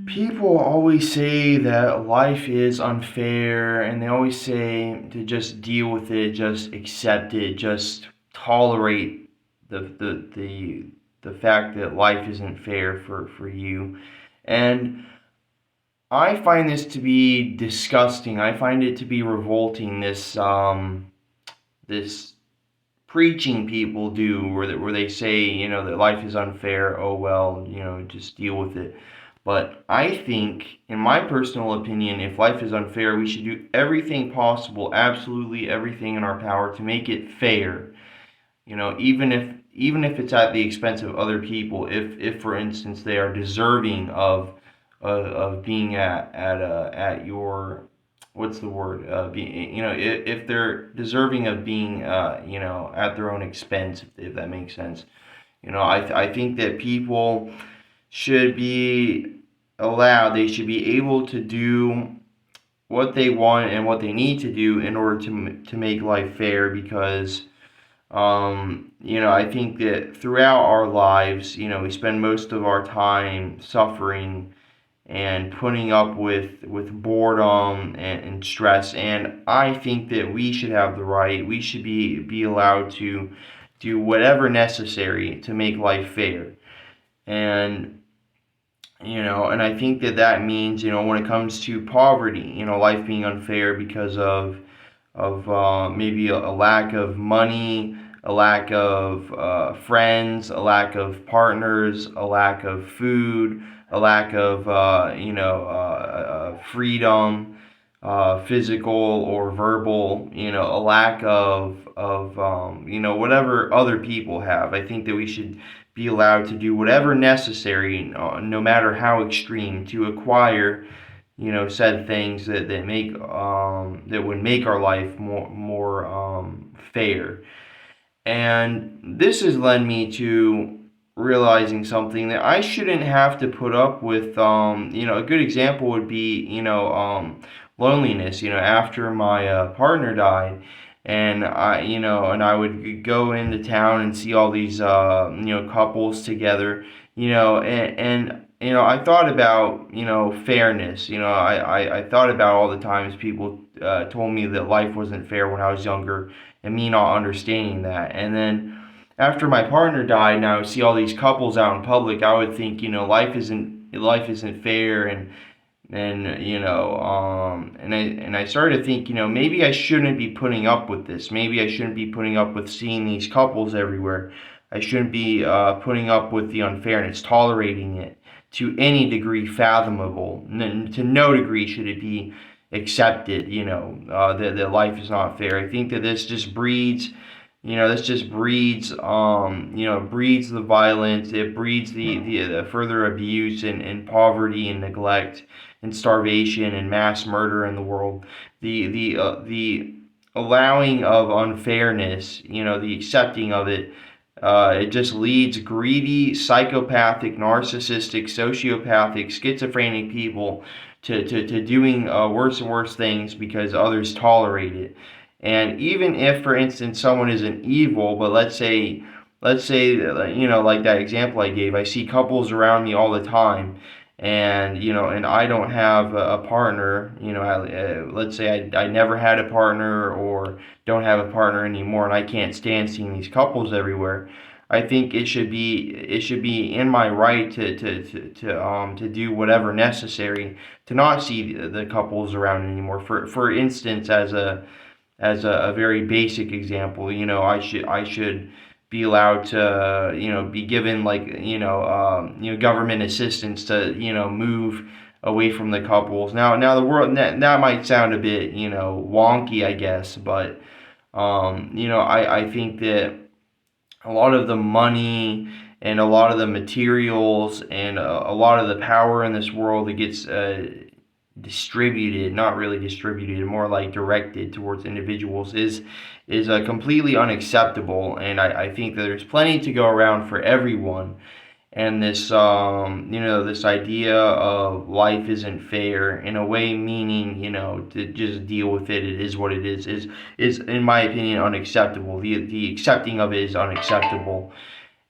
People always say that life is unfair, and they always say to just deal with it, just accept it, just tolerate the fact that life isn't fair for you. And I find this to be disgusting. I find it to be revolting. This preaching people do, where they say, that life is unfair. Oh well, just deal with it. But I think, in my personal opinion, if life is unfair, we should do everything possible, absolutely everything in our power to make it fair. Even if it's at the expense of other people, if for instance they are deserving of being at your, what's the word, being, if they're deserving of being, at their own expense, if that makes sense. I think that people should be allowed, they should be able to do what they want and what they need to do in order to make life fair, because I think that throughout our lives, we spend most of our time suffering and putting up with boredom and stress. And I think that we should have the right, we should be allowed to do whatever necessary to make life fair. And and I think that means, when it comes to poverty, life being unfair because of maybe a lack of money, a lack of friends, a lack of partners, a lack of food, a lack of freedom, physical or verbal, a lack of whatever other people have. I think that we should be allowed to do whatever necessary, no matter how extreme, to acquire said things that would make our life more fair. And this has led me to realizing something, that I shouldn't have to put up with. A good example would be, loneliness. After my partner died, and I would go into town and see all these couples together, and I thought about fairness. I thought about all the times people told me that life wasn't fair when I was younger, and me not understanding that. And then after my partner died, and I would see all these couples out in public, I would think, life isn't fair. And I started to think, maybe I shouldn't be putting up with this. Maybe I shouldn't be putting up with seeing these couples everywhere. I shouldn't be putting up with the unfairness, tolerating it to any degree fathomable. To no degree should it be accepted, that life is not fair. I think that this just breeds the violence. It breeds the further abuse and poverty and neglect and starvation and mass murder in the world. The allowing of unfairness, the accepting of it, it just leads greedy, psychopathic, narcissistic, sociopathic, schizophrenic people to doing worse and worse things because others tolerate it. And even if, for instance, someone isn't evil, but let's say, like that example I gave, I see couples around me all the time, and I don't have a partner. Let's say I never had a partner, or don't have a partner anymore, and I can't stand seeing these couples everywhere. I think it should be in my right to do whatever necessary to not see the couples around anymore. For instance, as a very basic example, I should be allowed to be given, like, government assistance to move away from the couples. Now the world, that might sound a bit wonky, I guess, but I think that a lot of the money and a lot of the materials and a lot of the power in this world that gets distributed, not really distributed, more like directed towards individuals, is completely unacceptable. And I think that there's plenty to go around for everyone. And this idea of life isn't fair, in a way, meaning, to just deal with it, it is what it is in my opinion unacceptable. The accepting of it is unacceptable.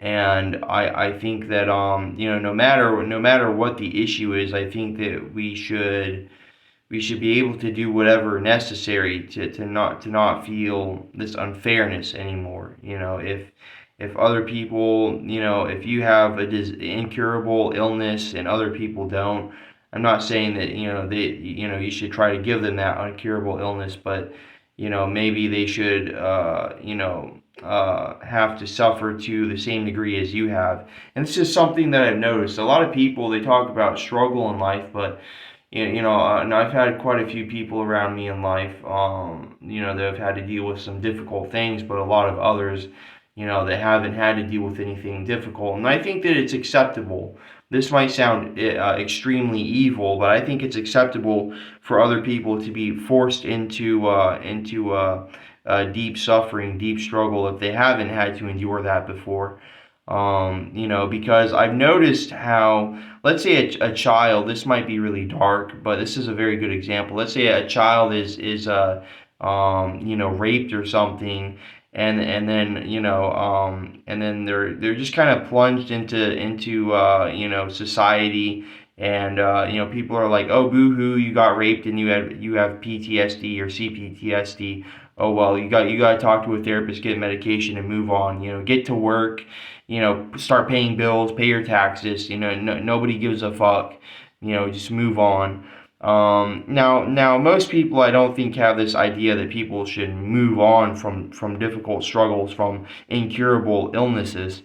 And I think that no matter what the issue is, I think that we should be able to do whatever necessary to not feel this unfairness anymore. If other people, if you have incurable illness and other people don't, I'm not saying that you should try to give them that incurable illness, but maybe they should have to suffer to the same degree as you have. And it's just something that I've noticed. A lot of people, they talk about struggle in life, but and I've had quite a few people around me in life, that have had to deal with some difficult things, but a lot of others, that haven't had to deal with anything difficult. And I think that it's acceptable. This might sound extremely evil, but I think it's acceptable for other people to be forced into deep suffering, deep struggle if they haven't had to endure that before. Because I've noticed how, let's say a child, this might be really dark, but this is a very good example. Let's say a child is raped or something, and then they're just kind of plunged into society, and people are like, oh, boo-hoo, you got raped and you have PTSD or CPTSD. Oh well, you got to talk to a therapist, get medication, and move on. Get to work. Start paying bills, pay your taxes. Nobody gives a fuck. Just move on. Now, most people, I don't think, have this idea that people should move on from difficult struggles, from incurable illnesses.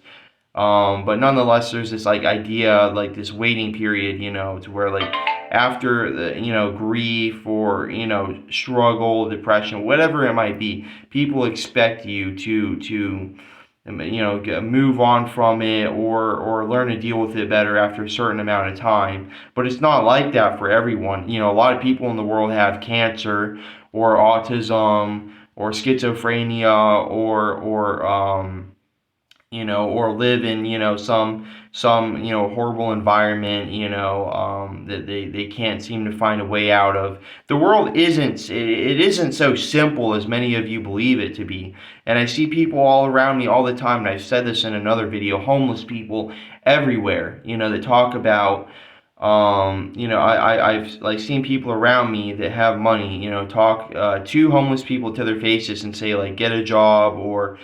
But nonetheless, there's this like idea, like this waiting period, to where like after the grief or struggle, depression, whatever it might be, people expect you to move on from it, or learn to deal with it better after a certain amount of time. But it's not like that for everyone. A lot of people in the world have cancer or autism or schizophrenia or live in some horrible environment that they can't seem to find a way out of. The world isn't so simple as many of you believe it to be. And I see people all around me all the time, and I've said this in another video, homeless people everywhere, that talk about I've like seen people around me that have money, talk to homeless people to their faces and say like, get a job, or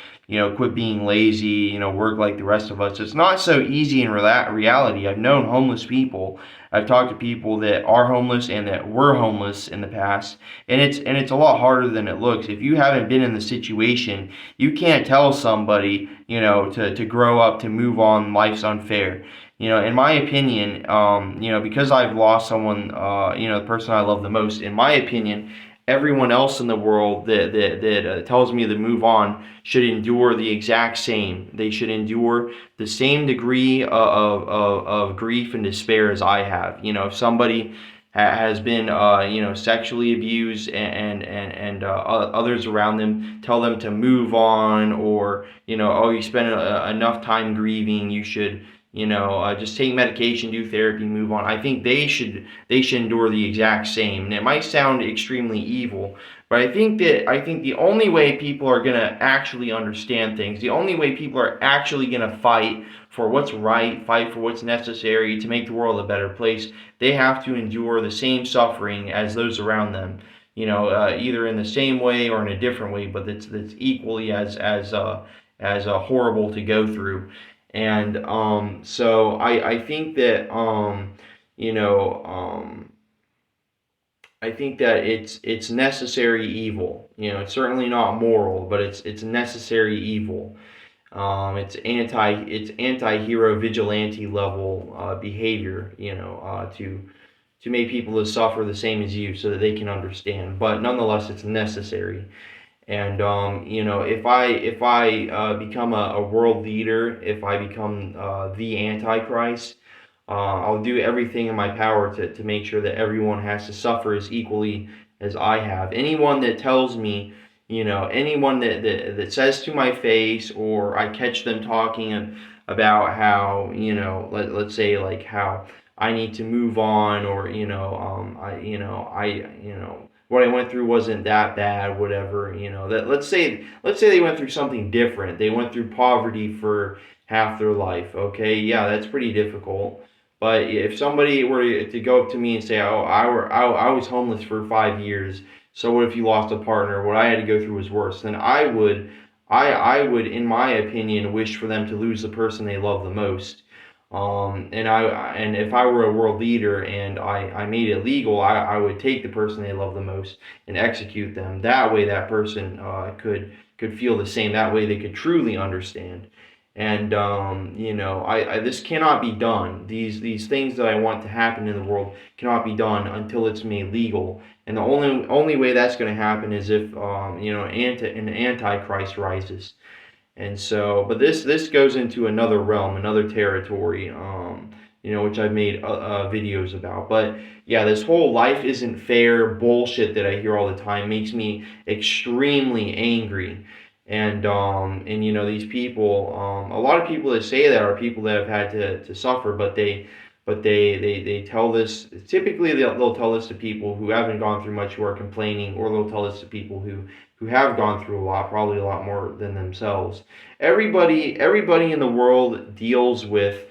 quit being lazy, work like the rest of us. It's not so easy in reality. I've known homeless people. I've talked to people that are homeless and that were homeless in the past, and it's a lot harder than it looks. If you haven't been in the situation, you can't tell somebody, to grow up, to move on. Life's unfair. In my opinion, because I've lost someone, the person I love the most. In my opinion, everyone else in the world that tells me to move on should endure the exact same. They should endure the same degree of grief and despair as I have. If somebody has been, sexually abused, and others around them tell them to move on, or oh, you spent enough time grieving, you should just take medication, do therapy, move on. I think they should endure the exact same. And it might sound extremely evil, but I think the only way people are gonna actually understand things, the only way people are actually gonna fight for what's right, fight for what's necessary to make the world a better place, they have to endure the same suffering as those around them. Either in the same way or in a different way, but that's equally as horrible to go through. And so I think that I think that it's necessary evil. It's certainly not moral, but it's necessary evil. It's anti-hero vigilante level behavior. To make people to suffer the same as you, so that they can understand. But nonetheless, it's necessary. And if I become a world leader, if I become the Antichrist, I'll do everything in my power to make sure that everyone has to suffer as equally as I have. Anyone that tells me, anyone that says to my face, or I catch them talking about how, let's say like how I need to move on, or what I went through wasn't that bad, whatever, that let's say they went through something different. They went through poverty for half their life. Okay, yeah, that's pretty difficult. But if somebody were to go up to me and say, "Oh, I was homeless for 5 years, so what if you lost a partner? What I had to go through was worse," then I would, in my opinion, wish for them to lose the person they love the most. And if I were a world leader and I made it legal, I would take the person they love the most and execute them. That way, that person could feel the same. That way, they could truly understand. And this cannot be done. These things that I want to happen in the world cannot be done until it's made legal. And the only way that's going to happen is if an antichrist rises. And so, but this goes into another realm, another territory, which I've made videos about. But yeah, this whole life isn't fair bullshit that I hear all the time makes me extremely angry. And these people, a lot of people that say that are people that have had to suffer, but they tell this. Typically, they'll tell this to people who haven't gone through much, who are complaining, or they'll tell this to people who have gone through a lot, probably a lot more than themselves. Everybody in the world deals with,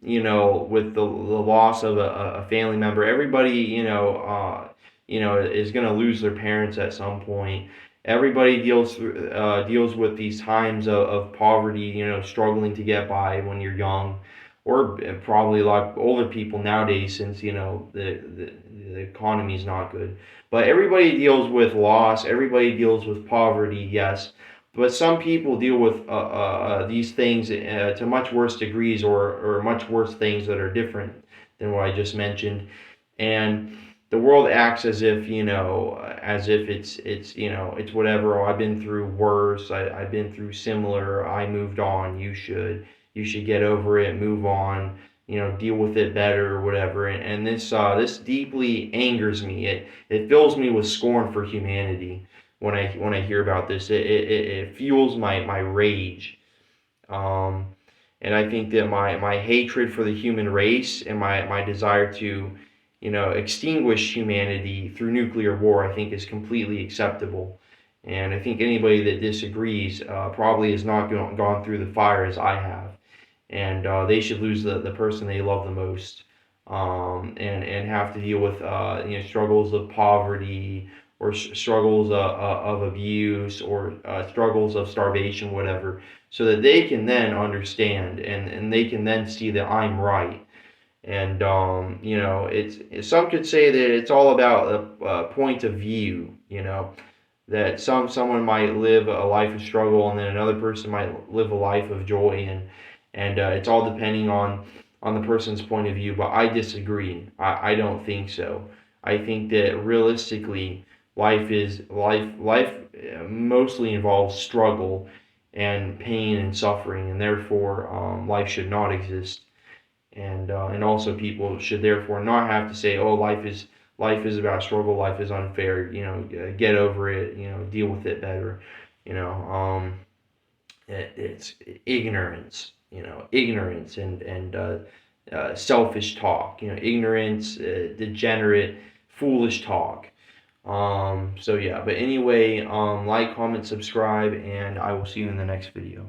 with the loss of a family member. Everybody, is going to lose their parents at some point. Everybody deals with these times of poverty, struggling to get by when you're young, or probably a lot older people nowadays, since the economy is not good. But everybody deals with loss. Everybody deals with poverty, yes. But some people deal with these things to much worse degrees, or much worse things that are different than what I just mentioned. And the world acts as if, it's whatever. Oh, I've been through worse. I've been through similar. I moved on. You should get over it, move on, deal with it better, or whatever. And this deeply angers me. It fills me with scorn for humanity when I hear about this. It fuels my rage. Um, and I think that my hatred for the human race, and my desire to, extinguish humanity through nuclear war, I think is completely acceptable. And I think anybody that disagrees probably has not gone through the fire as I have. And they should lose the person they love the most, and have to deal with struggles of poverty, or struggles of abuse, or struggles of starvation, whatever, so that they can then understand, and they can then see that I'm right. And it's some could say that it's all about a point of view, that someone might live a life of struggle, and then another person might live a life of joy, and it's all depending on the person's point of view. But I disagree. I don't think so. I think that realistically, life mostly involves struggle and pain and suffering, and therefore life should not exist. And also, people should therefore not have to say, "Oh, life is about struggle. Life is unfair. Get over it. Deal with it better." It's ignorance. Ignorance and selfish talk. Ignorance, degenerate, foolish talk. So yeah. But anyway, like, comment, subscribe, and I will see you in the next video.